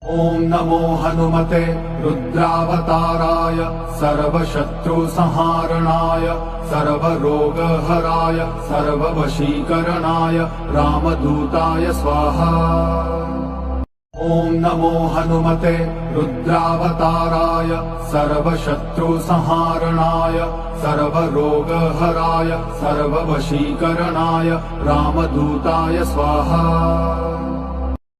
ॐ नमो हनुमते रुद्रावताराय सर्वशत्रुसंहारणाय सर्वरोगहराय सर्ववशीकरणाय रामदूताय स्वाहा। ॐ नमो हनुमते रुद्रावताराय सर्वशत्रुसंहारणाय सर्वरोगहराय सर्ववशीकरणाय रामदूताय स्वाहा।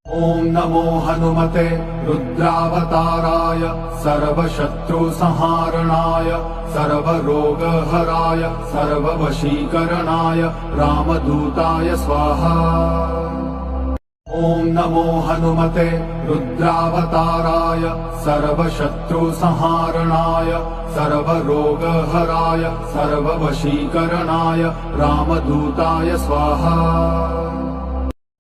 ॐ नमो हनुमते रुद्रावताराय सर्वशत्रुसंहारणाय सर्वरोगहराय सर्ववशीकरणाय रामदूताय स्वाहा। ॐ नमो हनुमते रुद्रावताराय सर्वशत्रुसंहारणाय सर्वरोगहराय सर्ववशीकरणाय रामदूताय स्वाहा।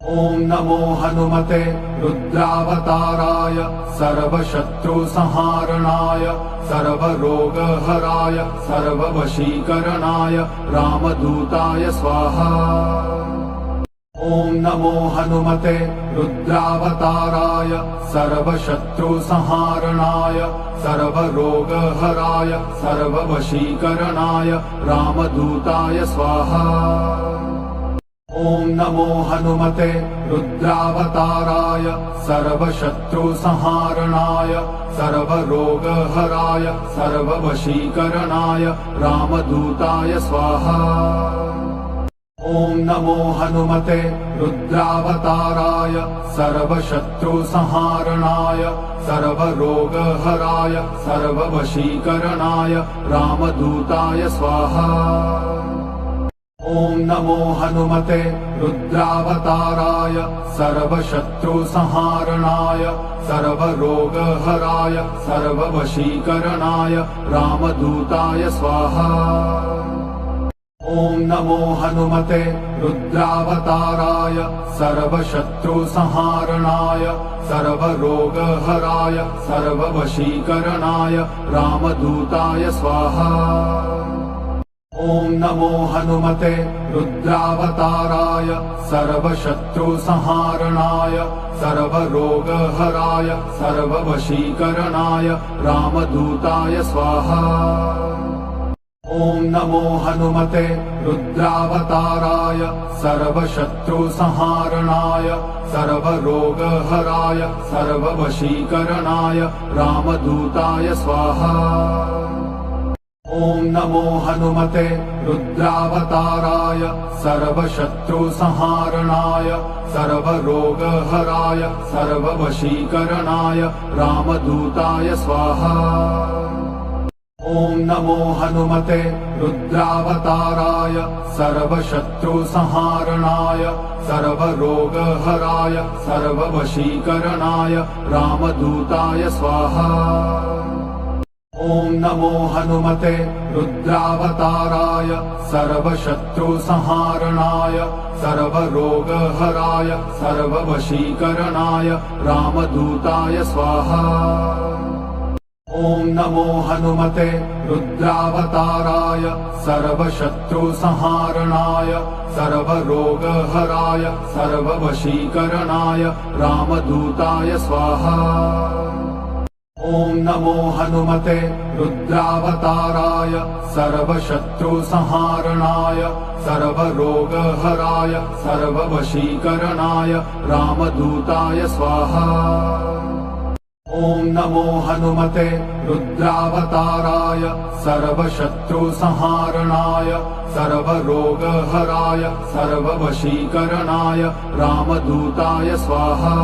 ॐ नमो हनुमते रुद्रावताराय सर्वशत्रुसंहारणाय सर्वरोगहराय सर्ववशीकरणाय रामदूताय स्वाहा। ॐ नमो हनुमते रुद्रावताराय सर्वशत्रुसंहारणाय सर्वरोगहराय सर्ववशीकरणाय रामदूताय स्वाहा। ॐ नमो हनुमते रुद्रावताराय सर्वशत्रुसंहारणाय सर्वरोगहराय सर्ववशीकरणाय रामदूताय स्वाहा। ॐ नमो हनुमते रुद्रावताराय सर्वशत्रुसंहारणाय सर्वरोगहराय सर्ववशीकरणाय रामदूताय स्वाहा। ॐ नमो हनुमते रुद्रावताराय सर्वशत्रुसंहारणाय सर्वरोगहराय सर्ववशीकरणाय रामदूताय स्वाहा। ॐ नमो हनुमते रुद्रावताराय सर्वशत्रुसंहारणाय सर्वरोगहराय सर्ववशीकरणाय रामदूताय स्वाहा। ॐ नमो हनुमते रुद्रावताराय सर्वशत्रुसंहारणाय सर्वरोगहराय सर्ववशीकरणाय रामदूताय स्वाहा। ॐ नमो हनुमते रुद्रावताराय सर्वशत्रुसंहारणाय सर्वरोगहराय सर्ववशीकरणाय रामदूताय स्वाहा। ॐ नमो हनुमते रुद्रावताराय सर्वशत्रुसंहारणाय सर्वरोगहराय सर्ववशीकरणाय रामदूताय स्वाहा। ॐ नमो हनुमते रुद्रावताराय सर्वशत्रुसंहारणाय सर्वरोगहराय सर्ववशीकरणाय रामदूताय स्वाहा। ॐ नमो हनुमते रुद्रावताराय सर्वशत्रुसंहारणाय सर्वरोगहराय सर्ववशीकरणाय रामदूताय स्वाहा। ॐ नमो हनुमते रुद्रावताराय सर्वशत्रुसंहारणाय सर्वरोगहराय सर्ववशीकरणाय रामदूताय स्वाहा। ॐ नमो हनुमते रुद्रावताराय सर्वशत्रुसंहारणाय सर्वरोगहराय सर्ववशीकरणाय रामदूताय स्वाहा। ॐ नमो हनुमते रुद्रावताराय सर्वशत्रुसंहारणाय सर्वरोगहराय सर्ववशीकरणाय रामदूताय स्वाहा।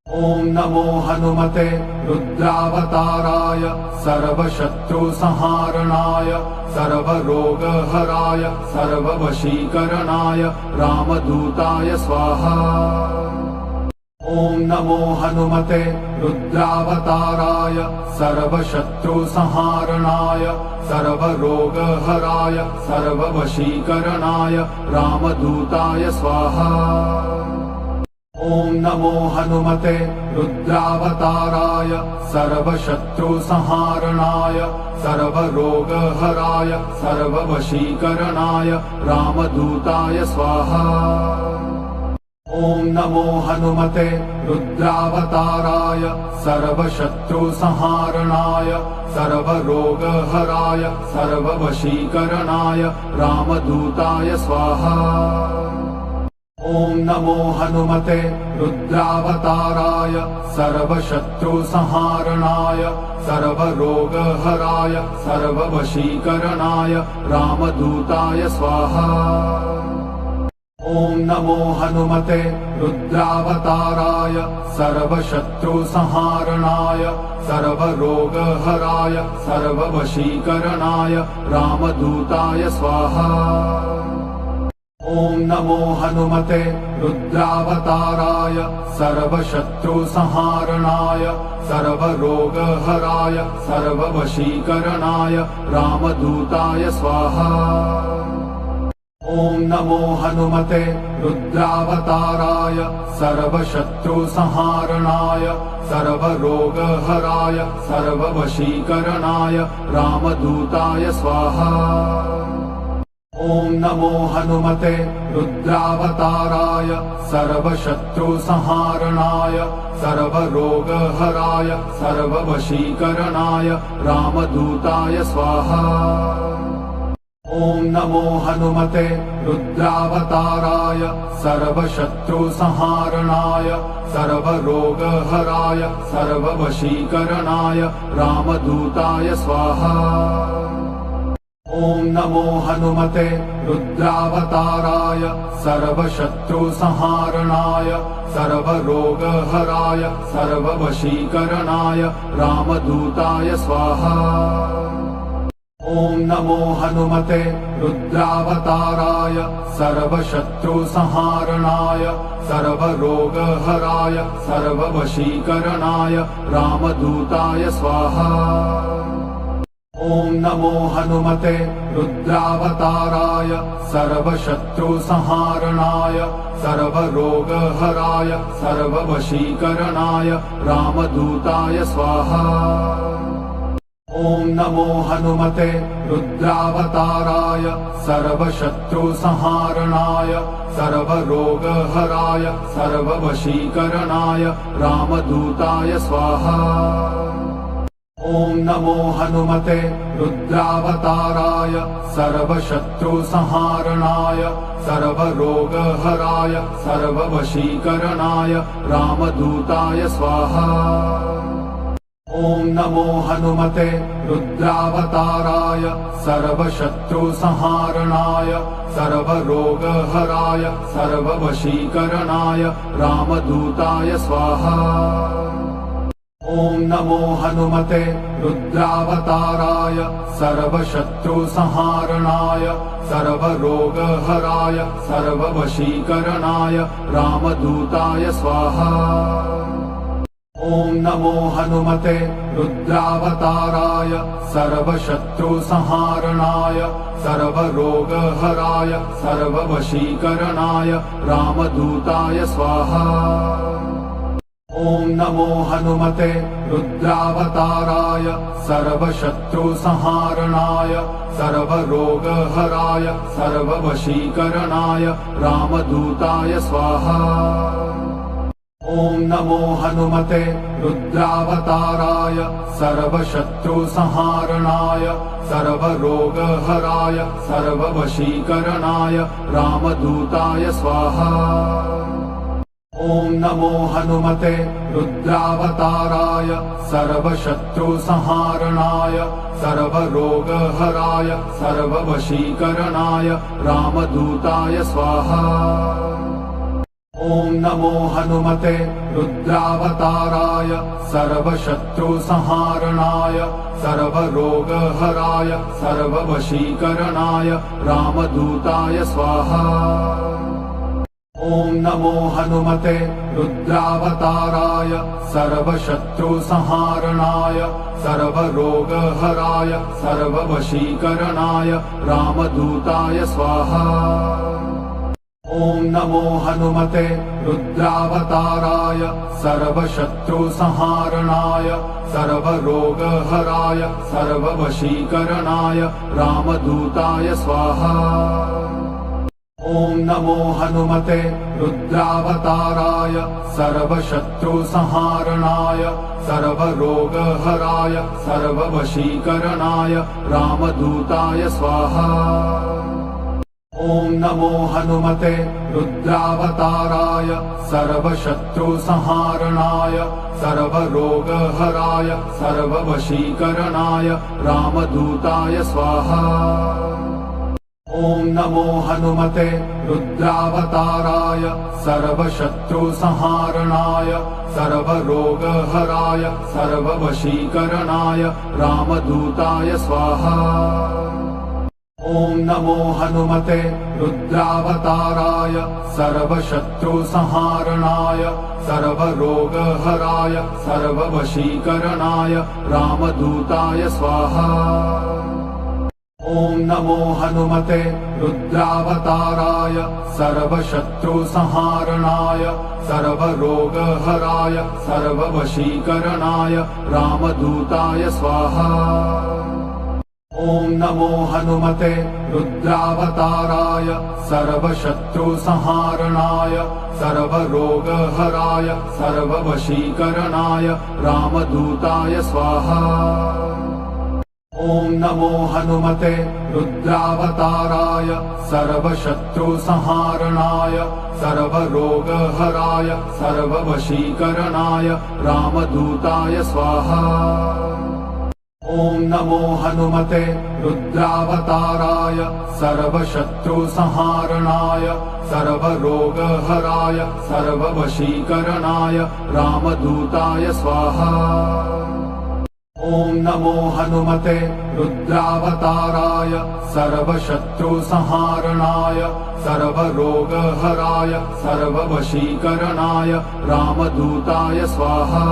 ॐ नमो हनुमते रुद्रावताराय सर्वशत्रुसंहारणाय सर्वरोगहराय सर्ववशीकरणाय रामदूताय स्वाहा। ॐ नमो हनुमते रुद्रावताराय सर्वशत्रुसंहारणाय सर्वरोगहराय सर्ववशीकरणाय रामदूताय स्वाहा। ॐ नमो हनुमते रुद्रावताराय सर्वशत्रुसंहारणाय सर्वरोगहराय सर्ववशीकरणाय रामदूताय स्वाहा। ॐ नमो हनुमते रुद्रावताराय सर्वशत्रुसंहारणाय सर्वरोगहराय सर्ववशीकरणाय रामदूताय स्वाहा। ॐ नमो हनुमते रुद्रावताराय सर्वशत्रुसंहारणाय सर्वरोगहराय सर्ववशीकरणाय रामदूताय स्वाहा। ॐ नमो हनुमते रुद्रावताराय सर्वशत्रुसंहारणाय सर्वरोगहराय सर्ववशीकरणाय रामदूताय स्वाहा। ॐ नमो हनुमते रुद्रावताराय सर्वशत्रुसंहारणाय सर्वरोगहराय सर्ववशीकरणाय रामदूताय स्वाहा। ॐ नमो हनुमते रुद्रावताराय सर्वशत्रुसंहारणाय सर्वरोगहराय सर्ववशीकरणाय रामदूताय स्वाहा। ॐ नमो हनुमते रुद्रावताराय सर्वशत्रुसंहारणाय सर्वरोगहराय सर्ववशीकरणाय रामदूताय स्वाहा। ॐ नमो हनुमते रुद्रावताराय सर्वशत्रुसंहारणाय सर्वरोगहराय सर्ववशीकरणाय रामदूताय स्वाहा। ॐ नमो हनुमते रुद्रावताराय सर्वशत्रुसंहारणाय सर्वरोगहराय सर्ववशीकरणाय रामदूताय स्वाहा। ॐ नमो हनुमते रुद्रावताराय सर्वशत्रुसंहारणाय सर्वरोगहराय सर्ववशीकरणाय रामदूताय स्वाहा। ॐ नमो हनुमते रुद्रावताराय सर्वशत्रुसंहारणाय सर्वरोगहराय सर्ववशीकरणाय रामदूताय स्वाहा। ॐ नमो हनुमते रुद्रावताराय सर्वशत्रुसंहारणाय सर्वरोगहराय सर्ववशीकरणाय रामदूताय स्वाहा। ॐ नमो हनुमते रुद्रावताराय सर्वशत्रुसंहारणाय सर्वरोगहराय सर्ववशीकरणाय रामदूताय स्वाहा। ॐ नमो हनुमते रुद्रावताराय सर्वशत्रुसंहारणाय सर्वरोगहराय सर्ववशीकरणाय रामदूताय स्वाहा। ॐ नमो हनुमते रुद्रावताराय सर्वशत्रुसंहारणाय सर्वरोगहराय सर्ववशीकरणाय रामदूताय स्वाहा। ॐ नमो हनुमते रुद्रावताराय सर्वशत्रुसंहारणाय सर्वरोगहराय सर्ववशीकरणाय रामदूताय स्वाहा। ॐ नमो हनुमते रुद्रावताराय सर्वशत्रुसंहारणाय सर्वरोगहराय सर्ववशीकरणाय रामदूताय स्वाहा। ॐ नमो हनुमते रुद्रावताराय सर्वशत्रुसंहारणाय सर्वरोगहराय सर्ववशीकरणाय रामदूताय स्वाहा। ॐ नमो हनुमते रुद्रावताराय सर्वशत्रुसंहारणाय सर्वरोगहराय सर्ववशीकरणाय रामदूताय स्वाहा। ॐ नमो हनुमते रुद्रावताराय सर्वशत्रुसंहारणाय सर्वरोगहराय सर्ववशीकरणाय रामदूताय स्वाहा। ॐ नमो हनुमते रुद्रावताराय सर्वशत्रुसंहारणाय सर्वरोगहराय सर्ववशीकरणाय रामदूताय स्वाहा। ॐ नमो हनुमते रुद्रावताराय सर्वशत्रुसंहारणाय सर्वरोगहराय सर्ववशीकरणाय रामदूताय स्वाहा। ॐ नमो हनुमते रुद्रावताराय सर्वशत्रुसंहारणाय सर्वरोगहराय सर्ववशीकरणाय रामदूताय स्वाहा। ॐ नमो हनुमते रुद्रावताराय सर्वशत्रुसंहारणाय सर्वरोगहराय सर्ववशीकरणाय रामदूताय स्वाहा। ॐ नमो हनुमते रुद्रावताराय सर्वशत्रुसंहारणाय सर्वरोगहराय सर्ववशीकरणाय रामदूताय स्वाहा। ॐ नमो हनुमते रुद्रावताराय सर्वशत्रुसंहारणाय सर्वरोगहराय सर्ववशीकरणाय रामदूताय स्वाहा। ॐ नमो हनुमते रुद्रावताराय सर्वशत्रुसंहारणाय सर्वरोगहराय सर्ववशीकरणाय रामदूताय स्वाहा। ॐ नमो हनुमते रुद्रावताराय सर्वशत्रुसंहारणाय सर्वरोगहराय सर्ववशीकरणाय रामदूताय स्वाहा। ॐ नमो हनुमते रुद्रावताराय सर्वशत्रुसंहारणाय सर्वरोगहराय सर्ववशीकरणाय रामदूताय स्वाहा। ॐ नमो हनुमते रुद्रावताराय सर्वशत्रुसंहारणाय सर्वरोगहराय सर्ववशीकरणाय रामदूताय स्वाहा। ॐ नमो हनुमते रुद्रावताराय सर्वशत्रुसंहारणाय सर्वरोगहराय सर्ववशीकरणाय रामदूताय स्वाहा।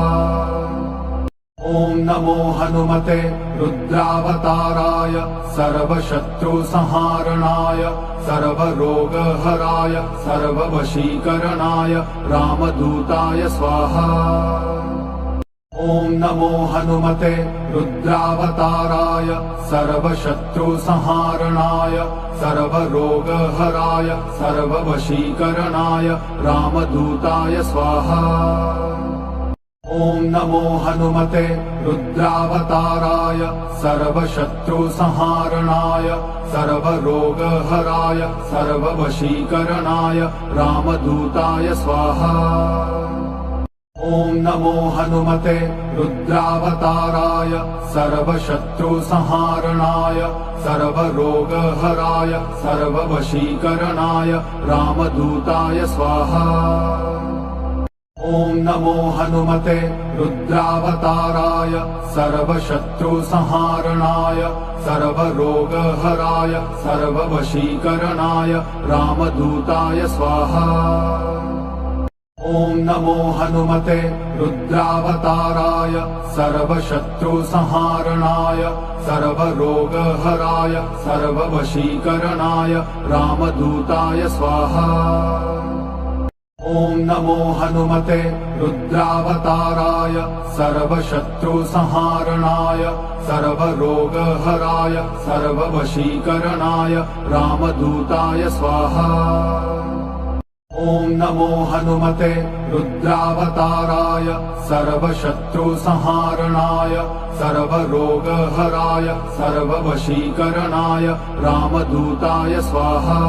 ॐ नमो हनुमते रुद्रावताराय सर्वशत्रुसंहारणाय सर्वरोगहराय सर्ववशीकरणाय रामदूताय स्वाहा। ॐ नमो हनुमते रुद्रावताराय सर्वशत्रुसंहारणाय सर्वरोगहराय सर्ववशीकरणाय रामदूताय स्वाहा। ॐ नमो हनुमते रुद्रावताराय सर्वशत्रुसंहारणाय सर्वरोगहराय सर्ववशीकरणाय रामदूताय स्वाहा। ॐ नमो हनुमते रुद्रावताराय सर्वशत्रुसंहारणाय सर्वरोगहराय सर्ववशीकरणाय रामदूताय स्वाहा। ॐ नमो हनुमते रुद्रावताराय सर्वशत्रुसंहारणाय सर्वरोगहराय सर्ववशीकरणाय रामदूताय स्वाहा। ॐ नमो हनुमते रुद्रावताराय सर्वशत्रुसंहारणाय सर्वरोगहराय सर्ववशीकरणाय रामदूताय स्वाहा। ॐ नमो हनुमते रुद्रावताराय सर्वशत्रुसंहारणाय सर्वरोगहराय सर्ववशीकरणाय रामदूताय स्वाहा। ॐ नमो हनुमते रुद्रावताराय सर्वशत्रुसंहारणाय सर्वरोगहराय सर्ववशीकरणाय रामदूताय स्वाहा।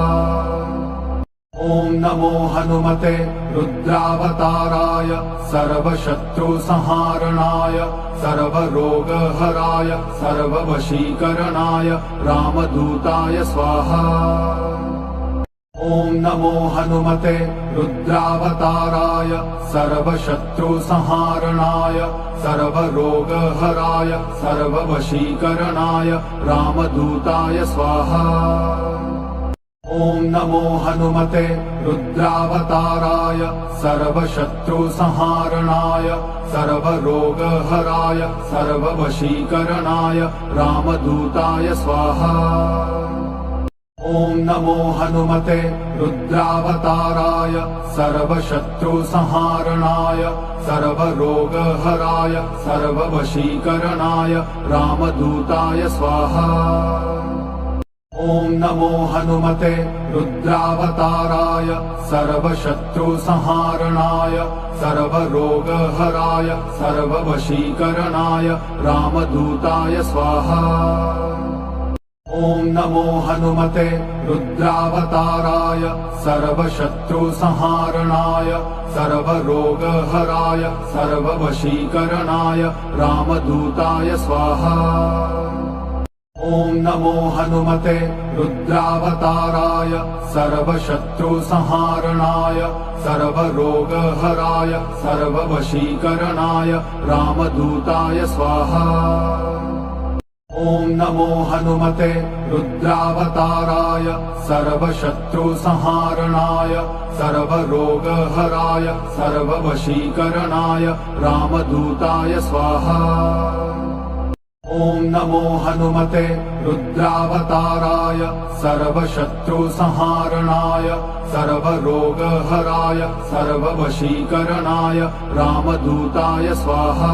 ॐ नमो हनुमते रुद्रावताराय सर्वशत्रुसंहारणाय सर्वरोगहराय सर्ववशीकरणाय रामदूताय स्वाहा। ॐ नमो हनुमते रुद्रावताराय सर्वशत्रुसंहारणाय सर्वरोगहराय सर्ववशीकरणाय रामदूताय स्वाहा। ॐ नमो हनुमते रुद्रावताराय सर्वशत्रुसंहारणाय सर्वरोगहराय सर्ववशीकरणाय रामदूताय स्वाहा। ॐ नमो हनुमते रुद्रावताराय सर्वशत्रुसंहारणाय सर्वरोगहराय सर्ववशीकरणाय रामदूताय स्वाहा। ॐ नमो हनुमते रुद्रावताराय सर्वशत्रुसंहारणाय सर्वरोगहराय सर्ववशीकरणाय रामदूताय स्वाहा। ॐ नमो हनुमते रुद्रावताराय सर्वशत्रुसंहारणाय सर्वरोगहराय सर्ववशीकरणाय रामदूताय स्वाहा। ॐ नमो हनुमते रुद्रावताराय सर्वशत्रुसंहारणाय सर्वरोगहराय सर्ववशीकरणाय रामदूताय स्वाहा। ॐ नमो हनुमते रुद्रावताराय सर्वशत्रुसंहारणाय सर्वरोगहराय सर्ववशीकरणाय रामदूताय स्वाहा। ॐ नमो हनुमते रुद्रावताराय सर्वशत्रुसंहारणाय सर्वरोगहराय सर्ववशीकरणाय रामदूताय स्वाहा।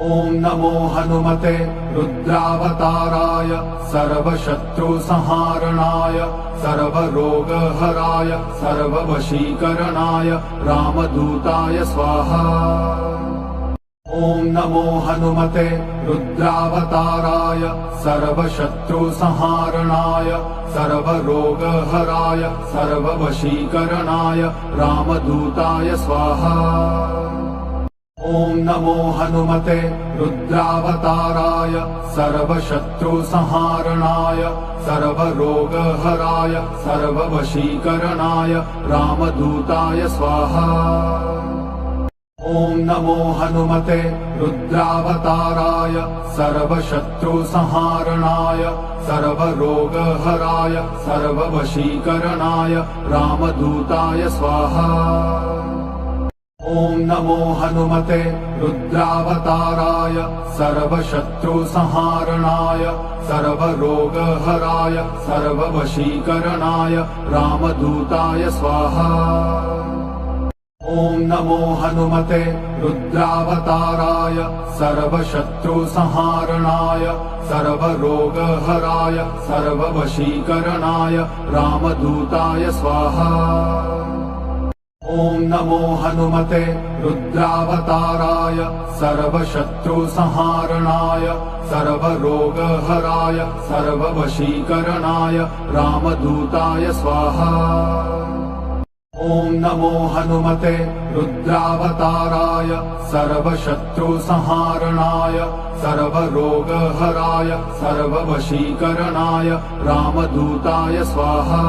ॐ नमो हनुमते रुद्रावताराय सर्वशत्रुसंहारणाय सर्वरोगहराय सर्ववशीकरणाय रामदूताय स्वाहा। ॐ नमो हनुमते रुद्रावताराय सर्वशत्रुसंहारणाय सर्वरोगहराय सर्ववशीकरणाय रामदूताय स्वाहा। ॐ नमो हनुमते रुद्रावताराय सर्वशत्रुसंहारणाय सर्वरोगहराय सर्ववशीकरणाय रामदूताय स्वाहा। ॐ नमो हनुमते रुद्रावताराय सर्वशत्रुसंहारणाय सर्वरोगहराय सर्ववशीकरणाय रामदूताय स्वाहा। ॐ नमो हनुमते रुद्रावताराय सर्वशत्रुसंहारणाय सर्वरोगहराय सर्ववशीकरणाय रामदूताय स्वाहा। ॐ नमो हनुमते रुद्रावताराय सर्वशत्रुसंहारणाय सर्वरोगहराय सर्ववशीकरणाय रामदूताय स्वाहा। ॐ नमो हनुमते रुद्रावताराय सर्वशत्रुसंहारणाय सर्वरोगहराय सर्ववशीकरणाय रामदूताय स्वाहा। ॐ नमो हनुमते रुद्रावताराय सर्वशत्रुसंहारणाय सर्वरोगहराय सर्ववशीकरणाय रामदूताय स्वाहा।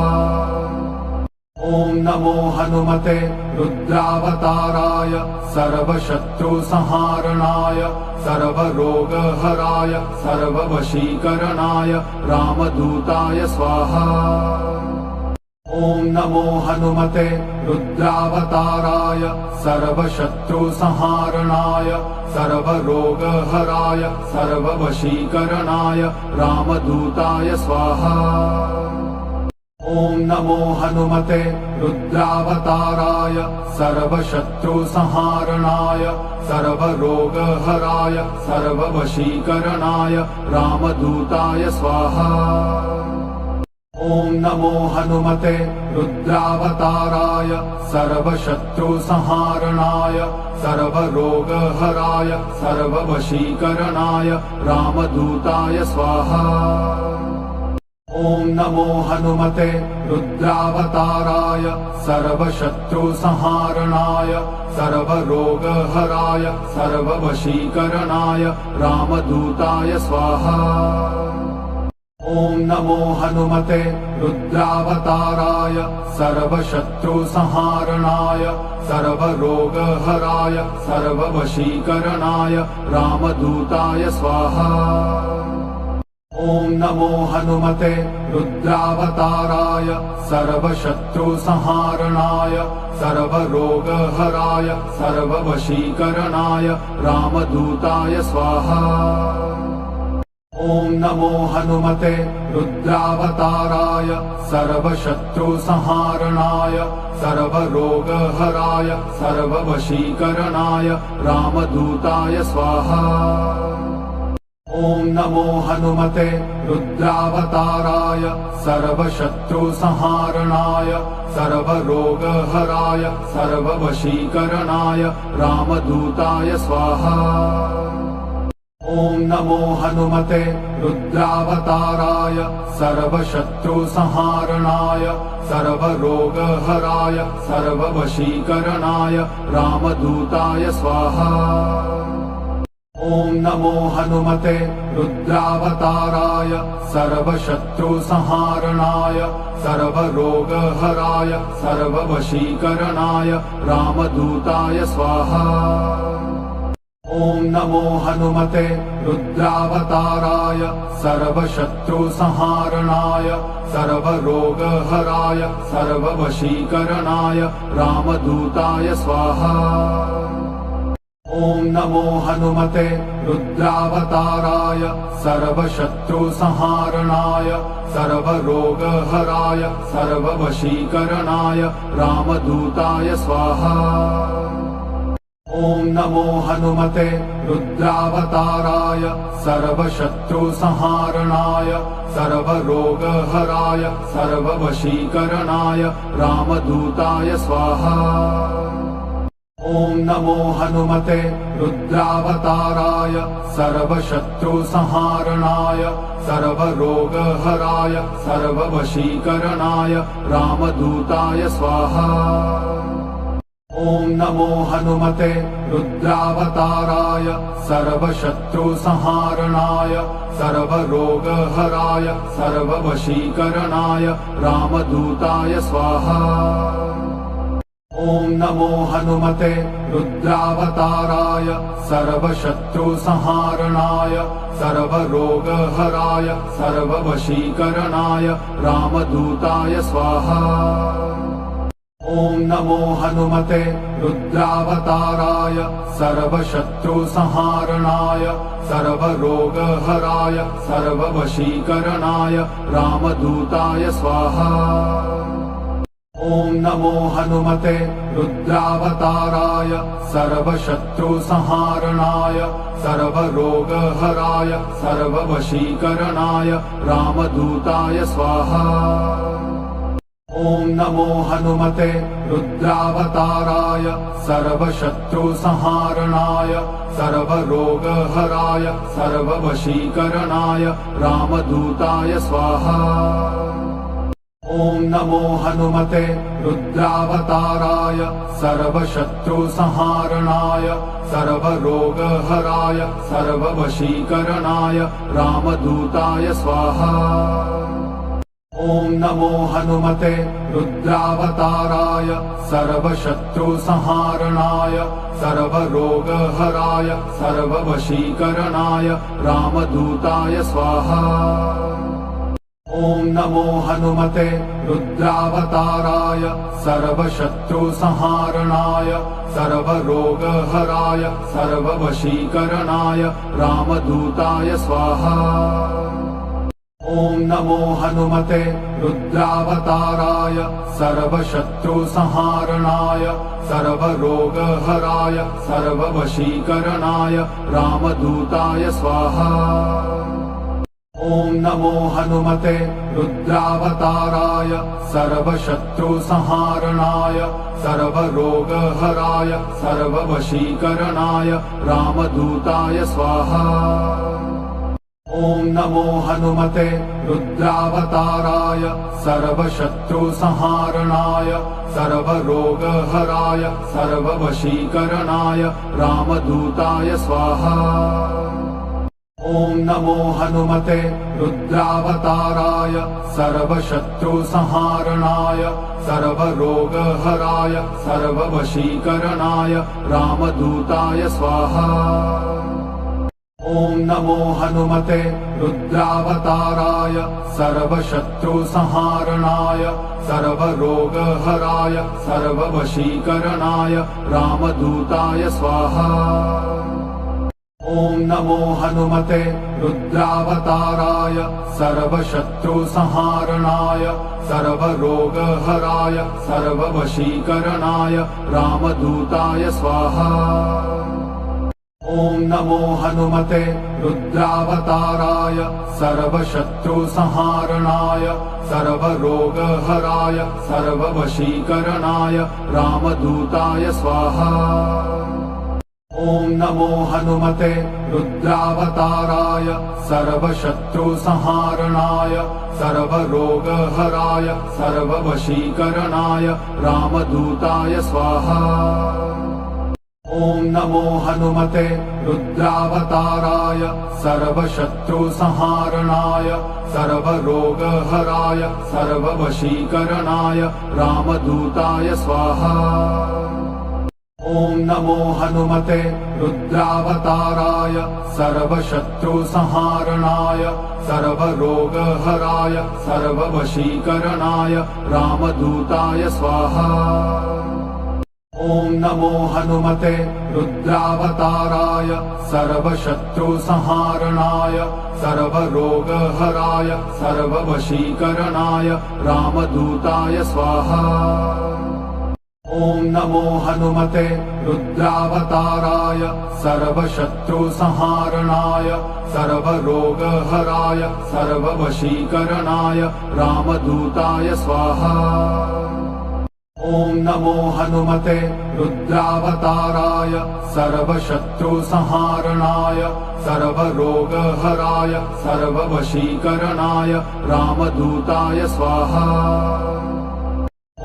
ॐ नमो हनुमते रुद्रावताराय सर्वशत्रुसंहारणाय सर्वरोगहराय सर्ववशीकरणाय रामदूताय स्वाहा। ॐ नमो हनुमते रुद्रावताराय सर्वशत्रुसंहारणाय सर्वरोगहराय सर्ववशीकरणाय रामदूताय स्वाहा। ॐ नमो हनुमते रुद्रावताराय सर्वशत्रुसंहारणाय सर्वरोगहराय सर्ववशीकरणाय रामदूताय स्वाहा। ॐ नमो हनुमते रुद्रावताराय सर्वशत्रुसंहारणाय सर्वरोगहराय सर्ववशीकरणाय रामदूताय स्वाहा। ॐ नमो हनुमते रुद्रावताराय सर्वशत्रुसंहारणाय सर्वरोगहराय सर्ववशीकरणाय रामदूताय स्वाहा। ॐ नमो हनुमते रुद्रावताराय सर्वशत्रुसंहारणाय सर्वरोगहराय सर्ववशीकरणाय रामदूताय स्वाहा। ॐ नमो हनुमते रुद्रावताराय सर्वशत्रुसंहारणाय सर्वरोगहराय सर्ववशीकरणाय रामदूताय स्वाहा। ॐ नमो हनुमते रुद्रावताराय सर्वशत्रुसंहारणाय सर्वरोगहराय सर्ववशीकरणाय रामदूताय स्वाहा। ॐ नमो हनुमते रुद्रावताराय सर्वशत्रुसंहारणाय सर्वरोगहराय सर्ववशीकरणाय रामदूताय स्वाहा। ॐ नमो हनुमते रुद्रावताराय सर्वशत्रुसंहारणाय सर्वरोगहराय सर्ववशीकरणाय रामदूताय स्वाहा। ॐ नमो हनुमते रुद्रावताराय सर्वशत्रुसंहारणाय सर्वरोगहराय सर्ववशीकरणाय रामदूताय स्वाहा। ॐ नमो हनुमते रुद्रावताराय सर्वशत्रुसंहारणाय सर्वरोगहराय सर्ववशीकरणाय रामदूताय स्वाहा। ॐ नमो हनुमते रुद्रावताराय सर्वशत्रुसंहारणाय सर्वरोगहराय सर्ववशीकरणाय रामदूताय स्वाहा। ॐ नमो हनुमते रुद्रावताराय सर्वशत्रुसंहारणाय सर्वरोगहराय सर्ववशीकरणाय रामदूताय स्वाहा। ॐ नमो हनुमते रुद्रावताराय सर्वशत्रुसंहारणाय सर्वरोगहराय सर्ववशीकरणाय रामदूताय स्वाहा। ॐ नमो हनुमते रुद्रावताराय सर्वशत्रुसंहारणाय सर्वरोगहराय सर्ववशीकरणाय रामदूताय स्वाहा। ॐ नमो हनुमते रुद्रावताराय सर्वशत्रुसंहारणाय सर्वरोगहराय सर्ववशीकरणाय रामदूताय स्वाहा। ॐ नमो हनुमते रुद्रावताराय सर्वशत्रुसंहारणाय सर्वरोगहराय सर्ववशीकरणाय रामदूताय स्वाहा। ॐ नमो हनुमते रुद्रावताराय सर्वशत्रुसंहारणाय सर्वरोगहराय सर्ववशीकरणाय रामदूताय स्वाहा। ॐ नमो हनुमते रुद्रावताराय सर्वशत्रुसंहारणाय सर्वरोगहराय सर्ववशीकरणाय रामदूताय स्वाहा। ॐ नमो हनुमते रुद्रावताराय सर्वशत्रुसंहारणाय सर्वरोगहराय सर्ववशीकरणाय रामदूताय स्वाहा। ॐ नमो हनुमते रुद्रावताराय सर्वशत्रुसंहारणाय सर्वरोगहराय सर्ववशीकरणाय रामदूताय स्वाहा। ॐ नमो हनुमते रुद्रावताराय सर्वशत्रुसंहारणाय सर्वरोगहराय सर्ववशीकरणाय रामदूताय स्वाहा। ॐ नमो हनुमते रुद्रावताराय सर्वशत्रुसंहारणाय सर्वरोगहराय सर्ववशीकरणाय रामदूताय स्वाहा। ॐ नमो हनुमते रुद्रावताराय सर्वशत्रुसंहारणाय सर्वरोगहराय सर्ववशीकरणाय रामदूताय स्वाहा। ॐ नमो हनुमते रुद्रावताराय सर्वशत्रुसंहारणाय सर्वरोगहराय सर्ववशीकरणाय रामदूताय स्वाहा। ॐ नमो हनुमते रुद्रावताराय सर्वशत्रुसंहारणाय सर्वरोगहराय सर्ववशीकरणाय रामदूताय स्वाहा। ॐ नमो हनुमते रुद्रावताराय सर्वशत्रुसंहारणाय सर्वरोगहराय सर्ववशीकरणाय रामदूताय स्वाहा। ॐ नमो हनुमते रुद्रावताराय सर्वशत्रुसंहारणाय सर्वरोगहराय सर्ववशीकरणाय रामदूताय स्वाहा। ॐ नमो हनुमते रुद्रावताराय सर्वशत्रुसंहारणाय सर्वरोगहराय सर्ववशीकरणाय रामदूताय स्वाहा। ॐ नमो हनुमते रुद्रावताराय सर्वशत्रुसंहारणाय सर्वरोगहराय सर्ववशीकरणाय रामदूताय स्वाहा। ॐ नमो हनुमते रुद्रावताराय सर्वशत्रुसंहारणाय सर्वरोगहराय सर्ववशीकरणाय रामदूताय स्वाहा। ॐ नमो हनुमते रुद्रावताराय सर्वशत्रुसंहारणाय सर्वरोगहराय सर्ववशीकरणाय रामदूताय स्वाहा। ॐ नमो हनुमते रुद्रावताराय सर्वशत्रुसंहारणाय सर्वरोगहराय सर्ववशीकरणाय रामदूताय स्वाहा। ॐ नमो हनुमते रुद्रावताराय सर्वशत्रुसंहारणाय सर्वरोगहराय सर्ववशीकरणाय रामदूताय स्वाहा। ॐ नमो हनुमते रुद्रावताराय सर्वशत्रुसंहारणाय सर्वरोगहराय सर्ववशीकरणाय रामदूताय स्वाहा।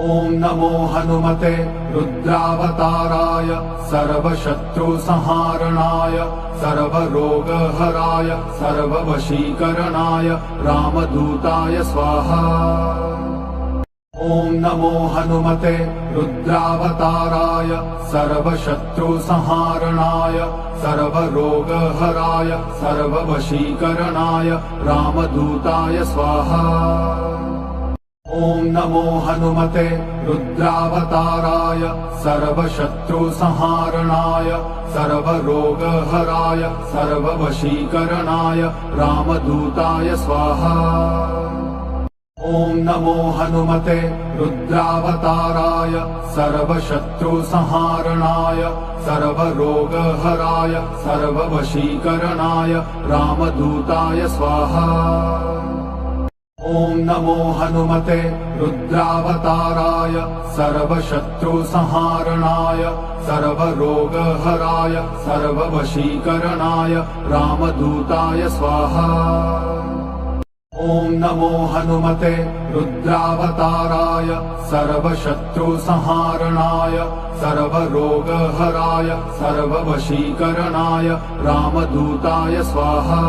ॐ नमो हनुमते रुद्रावताराय सर्वशत्रुसंहारणाय सर्वरोगहराय सर्ववशीकरणाय रामदूताय स्वाहा। ॐ नमो हनुमते रुद्रावताराय सर्वशत्रुसंहारणाय सर्वरोगहराय सर्ववशीकरणाय रामदूताय स्वाहा। ॐ नमो हनुमते रुद्रावताराय सर्वशत्रुसंहारणाय सर्वरोगहराय सर्ववशीकरणाय रामदूताय स्वाहा। ॐ नमो हनुमते रुद्रावताराय सर्वशत्रुसंहारणाय सर्वरोगहराय सर्ववशीकरणाय रामदूताय स्वाहा। ॐ नमो हनुमते रुद्रावताराय सर्वशत्रुसंहारणाय सर्वरोगहराय सर्ववशीकरणाय रामदूताय स्वाहा। ॐ नमो हनुमते रुद्रावताराय सर्वशत्रुसंहारणाय सर्वरोगहराय सर्ववशीकरणाय रामदूताय स्वाहा।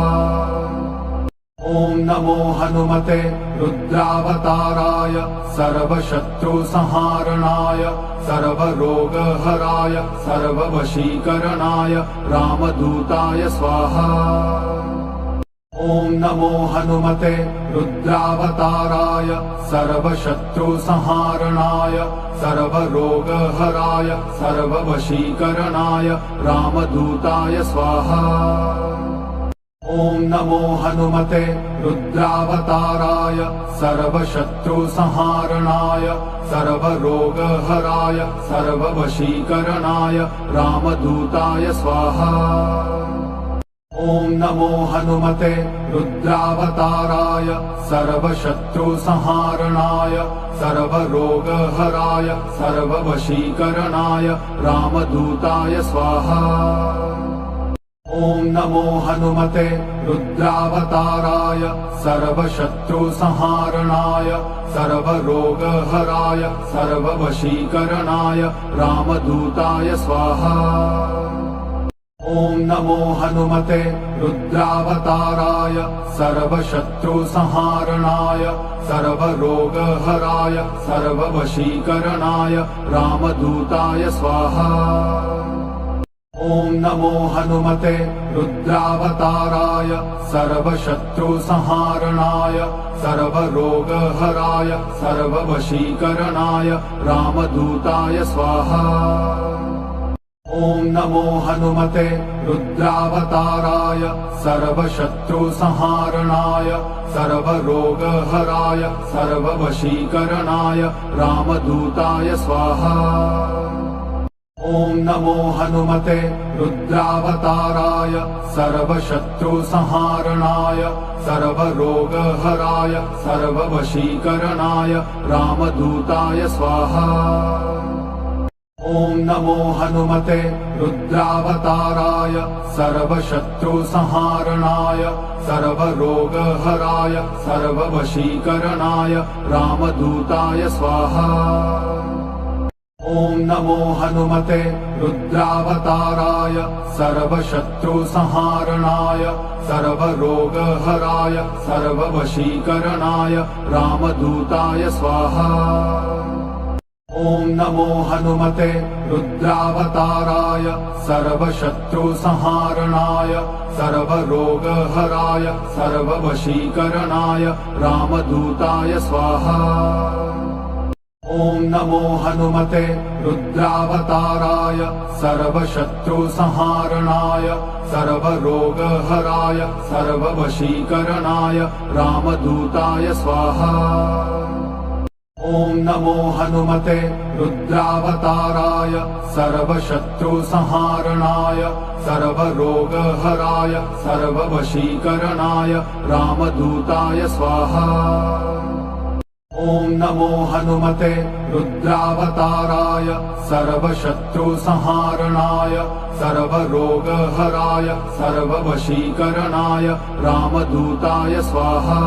ॐ नमो हनुमते रुद्रावताराय सर्वशत्रुसंहारणाय सर्वरोगहराय सर्ववशीकरणाय रामदूताय स्वाहा। ॐ नमो हनुमते रुद्रावताराय सर्वशत्रुसंहारणाय सर्वरोगहराय सर्ववशीकरणाय रामदूताय स्वाहा। ॐ नमो हनुमते रुद्रावताराय सर्वशत्रुसंहारणाय सर्वरोगहराय सर्ववशीकरणाय रामदूताय स्वाहा। ॐ नमो हनुमते रुद्रावताराय सर्वशत्रुसंहारणाय सर्वरोगहराय सर्ववशीकरणाय रामदूताय स्वाहा। ॐ नमो हनुमते रुद्रावताराय सर्वशत्रुसंहारणाय सर्वरोगहराय सर्ववशीकरणाय रामदूताय स्वाहा। ॐ नमो हनुमते रुद्रावताराय सर्वशत्रुसंहारणाय सर्वरोगहराय सर्ववशीकरणाय रामदूताय स्वाहा। ॐ नमो हनुमते रुद्रावताराय सर्वशत्रुसंहारणाय सर्वरोगहराय सर्ववशीकरणाय रामदूताय स्वाहा। ॐ नमो हनुमते रुद्रावताराय सर्वशत्रुसंहारणाय सर्वरोगहराय सर्ववशीकरणाय रामदूताय स्वाहा। ॐ नमो हनुमते रुद्रावताराय सर्वशत्रुसंहारणाय सर्वरोगहराय सर्ववशीकरणाय रामदूताय स्वाहा। ॐ नमो हनुमते रुद्रावताराय सर्वशत्रुसंहारणाय सर्वरोगहराय सर्ववशीकरणाय रामदूताय स्वाहा। ॐ नमो हनुमते रुद्रावताराय सर्वशत्रुसंहारणाय सर्वरोगहराय सर्ववशीकरणाय रामदूताय स्वाहा। ॐ नमो हनुमते रुद्रावताराय सर्वशत्रुसंहारणाय सर्वरोगहराय सर्ववशीकरणाय रामदूताय स्वाहा। ॐ नमो हनुमते रुद्रावताराय सर्वशत्रुसंहारणाय सर्वरोगहराय सर्ववशीकरणाय रामदूताय स्वाहा। ॐ नमो हनुमते रुद्रावताराय सर्वशत्रुसंहारणाय सर्वरोगहराय सर्ववशीकरणाय रामदूताय स्वाहा। ॐ नमो हनुमते रुद्रावताराय सर्वशत्रुसंहारणाय सर्वरोगहराय सर्ववशीकरणाय रामदूताय स्वाहा।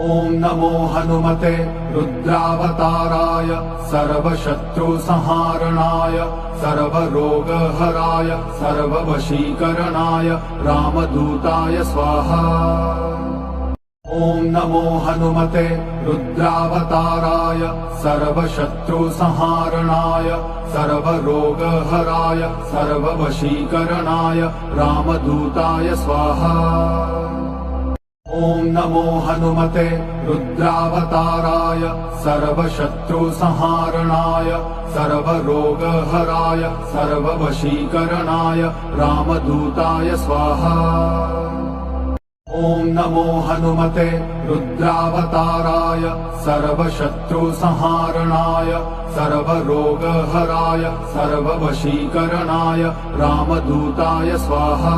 ॐ नमो हनुमते रुद्रावताराय सर्वशत्रुसंहारणाय सर्वरोगहराय सर्ववशीकरणाय रामदूताय स्वाहा। ॐ नमो हनुमते रुद्रावताराय सर्वशत्रुसंहारणाय सर्वरोगहराय सर्ववशीकरणाय रामदूताय स्वाहा। ॐ नमो हनुमते रुद्रावताराय सर्वशत्रुसंहारणाय सर्वरोगहराय सर्ववशीकरणाय रामदूताय स्वाहा। ॐ नमो हनुमते रुद्रावताराय सर्वशत्रुसंहारणाय सर्वरोगहराय सर्ववशीकरणाय रामदूताय स्वाहा।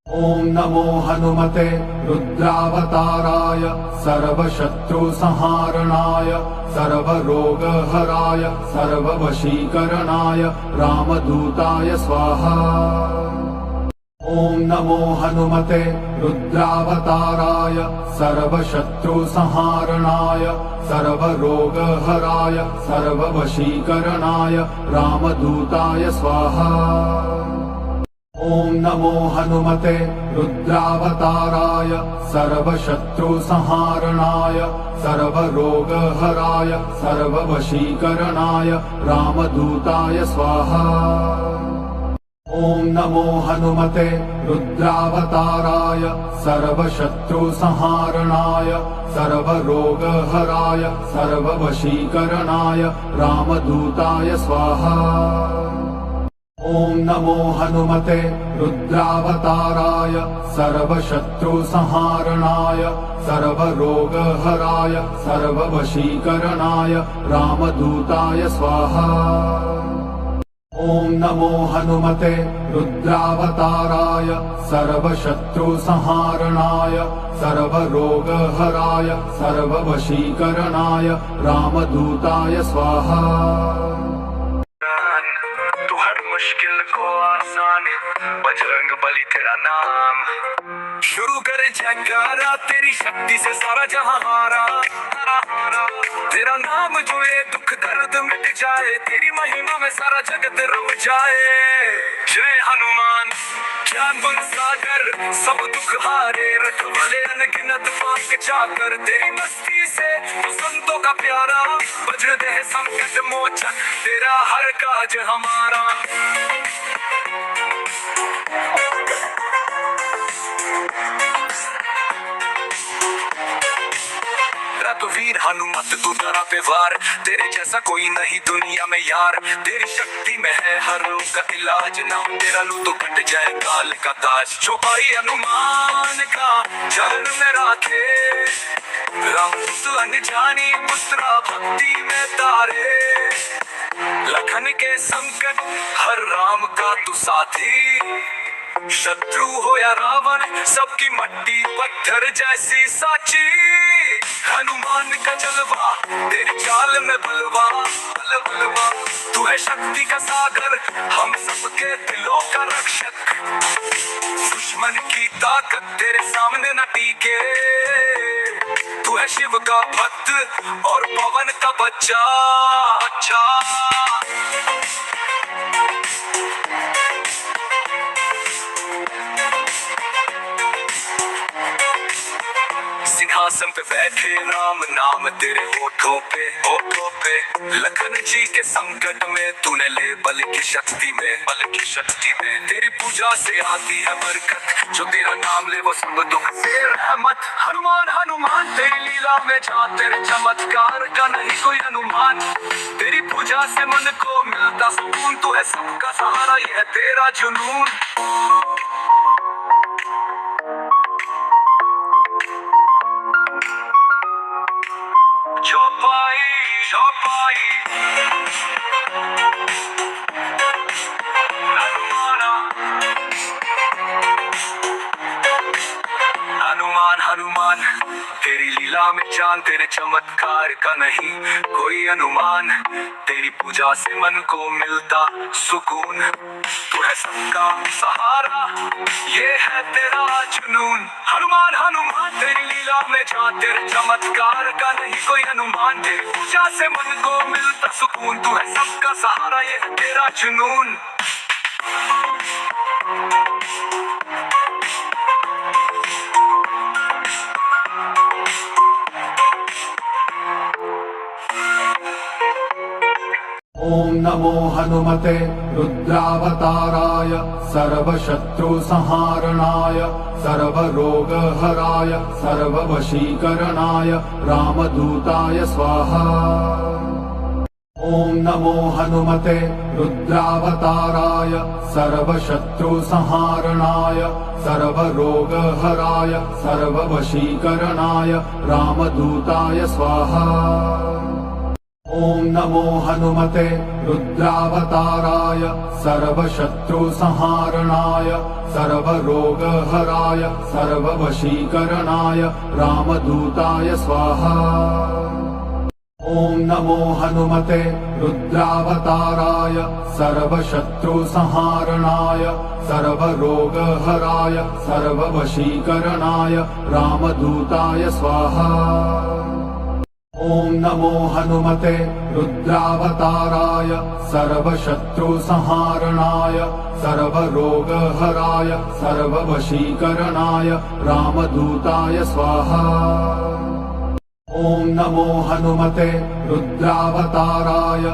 ॐ नमो हनुमते रुद्रावताराय सर्वशत्रुसंहारणाय सर्वरोगहराय सर्ववशीकरणाय रामदूताय स्वाहा। ॐ नमो हनुमते रुद्रावताराय सर्वशत्रुसंहारणाय सर्वरोगहराय सर्ववशीकरणाय रामदूताय स्वाहा। ॐ नमो हनुमते रुद्रावताराय सर्वशत्रुसंहारणाय सर्वरोगहराय सर्ववशीकरणाय रामदूताय स्वाहा। ॐ नमो हनुमते रुद्रावताराय सर्वशत्रुसंहारणाय सर्वरोगहराय सर्ववशीकरणाय रामदूताय स्वाहा। ॐ नमो हनुमते रुद्रावताराय सर्वशत्रुसंहारणाय सर्वरोगहराय सर्ववशीकरणाय रामदूताय स्वाहा। ॐ नमो हनुमते रुद्रावताराय सर्वशत्रुसंहारणाय सर्वरोगहराय सर्ववशीकरणाय रामदूताय स्वाहा। मुश्किल को आसान बजरंग बली तेरा नाम। शुरू करे जयकारा तेरी शक्ति से सारा जहां हारा। तेरा नाम जो ये दुख दर्द मिट जाए, तेरी महिमा में सारा जगत रम जाए। जय हनुमान ज्ञान गुण सागर सब दुख हारे, रखवाले अनगिनत पाक जाकर। तेरी मस्ती से तो संतों का प्यारा, वज्र देह संकट मोचन तेरा हर काज हमारा। तो वीर हनुमत तू दरा पे वार, तेरे जैसा कोई नहीं दुनिया में यार। तेरी शक्ति में है हर रोग का इलाज, नाम तेरा लू तो कट जाए काल का ताज। जो भाई हनुमान का चरण में राखे, राम तू अनजानी पुत्रा भक्ति में तारे। लखन के संकट हर राम का तू साथी। शत्रु हो या रावण सबकी मट्टी पत्थर जैसी साची। हनुमान का जलवा तेरे चाल में बलवा बलवा। तू है शक्ति का सागर हम सबके दिलों का रक्षक। दुश्मन की ताकत तेरे सामने न टिके। तू है शिव का भक्त और पवन का बच्चा। अच्छा सिंहासन पे बैठे राम नाम तेरे होठों पे होठों पे। लखन जी के संकट में तूने ले बल की शक्ति में तेरी पूजा से आती है बरकत। जो तेरा नाम ले वो सब दुख से रहमत। हनुमान हनुमान तेरी लीला में जा तेरे चमत्कार का नहीं कोई अनुमान। तेरी पूजा से मन को मिलता सुकून। तू है सबका सहारा ये है तेरा जुनून। चौपाई हनुमान हनुमान तेरी लीला में चांद तेरे चमत्कार का नहीं कोई अनुमान। तेरी पूजा से मन को मिलता सुकून। तू है सबका सहारा ये है तेरा जुनून। हनुमान हनुमान तेरी लीला में चांद तेरे चमत्कार का नहीं कोई अनुमान। तेरी पूजा से मन को मिलता सुकून। तू है सबका सहारा ये है तेरा जुनून। ओम नमो हनुमते रुद्रावताराय सर्वशत्रुसंहारणाय सर्वरोगहराय सर्ववशीकरणाय रामदूताय स्वाहा। ओम नमो हनुमते रुद्रावताराय सर्वशत्रुसंहारणाय सर्वरोगहराय सर्ववशीकरणाय रामदूताय स्वाहा। ओम नमो हनुमते रुद्रावताराय सर्वशत्रुसंहारणाय सर्वरोगहराय सर्ववशीकरणाय रामदूताय स्वाहा। ओम नमो हनुमते रुद्रावताराय सर्वशत्रुसंहारणाय सर्वरोगहराय सर्ववशीकरणाय रामदूताय स्वाहा। ओम नमो हनुमते रुद्रावताराय सर्वशत्रुसंहारणाय सर्वरोगहराय सर्ववशीकरणाय रामदूताय स्वाहा। ओम नमो हनुमते रुद्रावताराय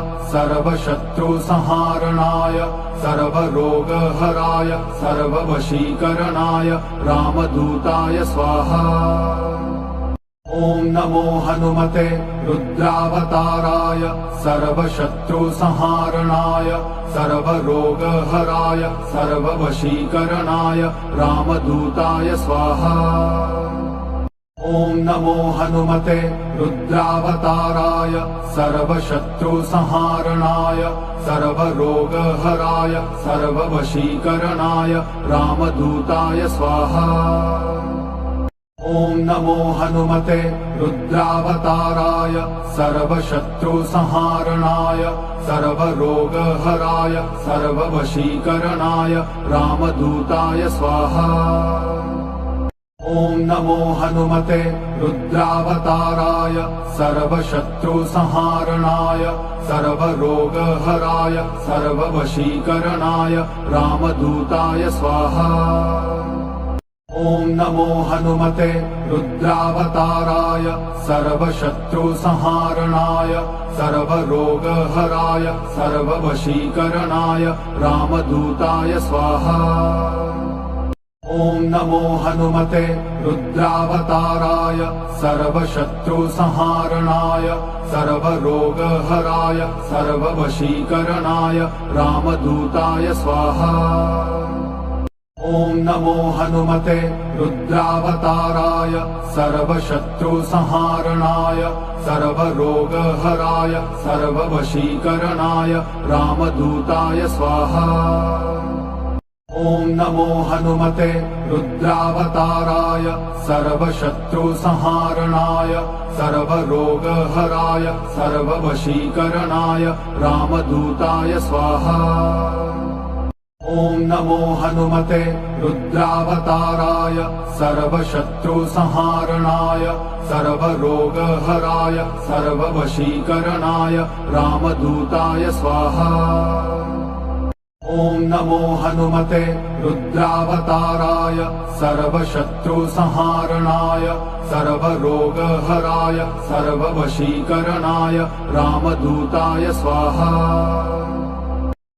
सर्वशत्रुसंहारणाय सर्वरोगहराय सर्ववशीकरणाय रामदूताय स्वाहा। ओम नमो हनुमते रुद्रावताराय सर्वशत्रुसंहारणाय सर्वरोगहराय सर्ववशीकरणाय रामदूताय स्वाहा। ओम नमो हनुमते रुद्रावताराय सर्वशत्रुसंहारणाय सर्वरोगहराय सर्ववशीकरणाय रामदूताय स्वाहा। ओम नमो हनुमते रुद्रावताराय सर्वशत्रुसंहारणाय सर्वरोगहराय सर्ववशीकरणाय रामदूताय स्वाहा। ओम नमो हनुमते रुद्रावताराय सर्वशत्रुसंहारणाय सर्वरोगहराय सर्ववशीकरणाय रामदूताय स्वाहा। ओम नमो हनुमते रुद्रावताराय सर्वशत्रुसंहारणाय सर्वरोगहराय सर्ववशीकरणाय रामदूताय स्वाहा। ओम नमो हनुमते रुद्रावताराय सर्वशत्रुसंहारणाय सर्वरोगहराय सर्ववशीकरणाय रामदूताय स्वाहा। ॐ नमो हनुमते रुद्रावताराय सर्वशत्रुसंहारणाय सर्वरोगहराय सर्ववशीकरणाय रामदूताय स्वाहा। ॐ नमो हनुमते रुद्रावताराय सर्वशत्रुसंहारणाय सर्वरोगहराय सर्ववशीकरणाय रामदूताय स्वाहा। ॐ नमो हनुमते रुद्रावताराय सर्वशत्रुसंहारणाय सर्वरोगहराय सर्ववशीकरणाय रामदूताय स्वाहा। ॐ नमो हनुमते रुद्रावताराय सर्वशत्रुसंहारणाय सर्वरोगहराय सर्ववशीकरणाय रामदूताय स्वाहा।